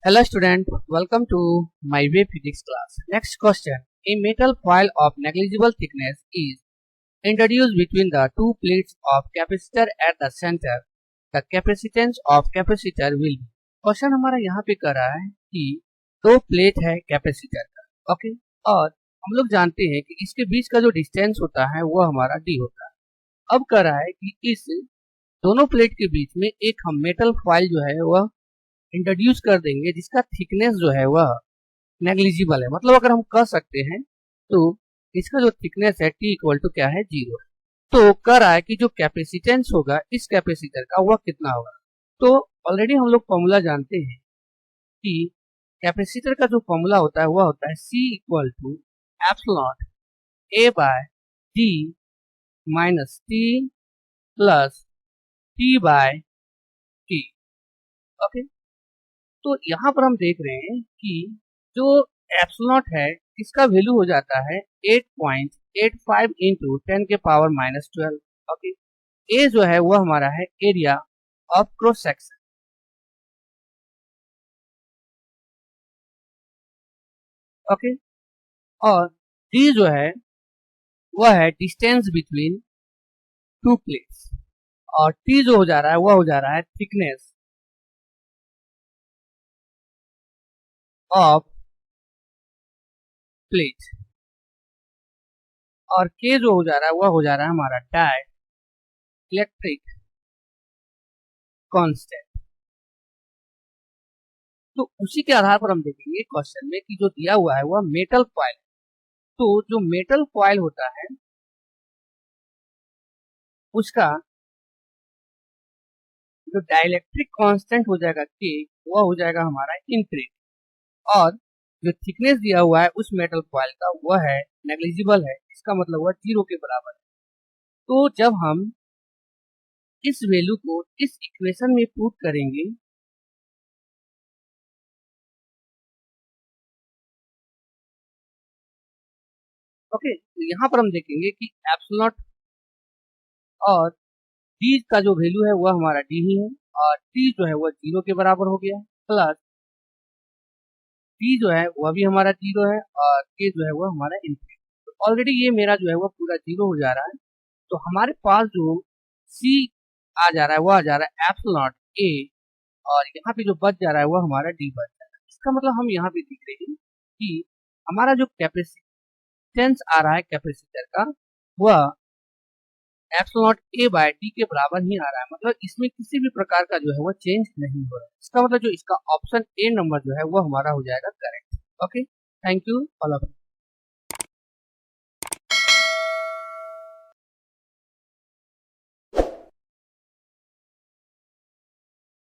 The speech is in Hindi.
Hello student, welcome to my web physics class. Next question. A metal foil of negligible thickness is introduced between the two plates of capacitor at the center. The capacitance of capacitor will be. Question हमारा यहाँ पे कर रहा है कि दो प्लेट है कैपेसिटर का, ओके, और हम लोग जानते हैं कि इसके बीच का जो डिस्टेंस होता है वो हमारा डी होता है। अब कर रहा है कि इस दोनों प्लेट के बीच में एक हम मेटल फॉइल जो है वह इंट्रोड्यूस कर देंगे जिसका थिकनेस जो है वह नेग्लिजिबल है। मतलब अगर हम कह सकते हैं तो इसका जो थिकनेस है टी इक्वल टू क्या है, 0 है। तो कह रहा है कि जो कैपेसिटेंस होगा इस कैपेसिटर का वह कितना होगा। तो ऑलरेडी हम लोग फॉर्मूला जानते हैं कि कैपेसिटर का जो फॉर्मूला होता है वह होता है C equal to epsilon A by D minus T plus T by T. Okay, तो यहाँ पर हम देख रहे हैं कि जो एप्सिलॉन है इसका वैल्यू हो जाता है 8.85 इंटू 10 के पावर माइनस 12। ओके, ए जो है वो हमारा है area of cross section. Okay, और डी जो है वह है डिस्टेंस बिटवीन टू प्लेट्स, और टी जो हो जा रहा है वह हो जा रहा है थिकनेस ऑफ प्लेट, और के जो हो जा रहा है वह हो जा रहा है हमारा डाई इलेक्ट्रिक कांस्टेंट। तो उसी के आधार पर हम देखेंगे क्वेश्चन में कि जो दिया हुआ है वह मेटल फॉइल। तो जो मेटल फॉइल होता है उसका जो डाइलेक्ट्रिक कांस्टेंट हो जाएगा के, वह हो जाएगा हमारा इनफिनिट, और जो थिकनेस दिया हुआ है उस मेटल फॉइल का वह है नेग्लिजिबल है, इसका मतलब वह 0 के बराबर है। तो जब हम इस वैल्यू को इस इक्वेशन में पुट करेंगे ओके, तो यहाँ पर हम देखेंगे कि एप्सिलॉन और डी का जो वैल्यू है वह हमारा डी ही है, और टी जो है वह 0 के बराबर हो गया, प्लस टी जो है वह भी हमारा 0 है, और के जो है वह हमारा इनफिनिट। तो ऑलरेडी ये मेरा जो है वह पूरा 0 हो जा रहा है। तो हमारे पास जो सी आ जा रहा है वह आ जा रहा है एप्सिलॉन ए, और यहाँ पे जो बच जा रहा है वह हमारा डी बच जा रहा है। इसका मतलब हम यहाँ पे देख रहे हैं कि हमारा जो कैपेसिटेंस आ रहा है कैपेसिटर का वह एप्सिलॉन ए बाय डी के बराबर ही आ रहा है। मतलब इसमें किसी भी प्रकार का जो है वह चेंज नहीं हो रहा है। इसका मतलब जो इसका ऑप्शन ए नंबर जो है वह हमारा हो जाएगा correct. Okay, thank you all of.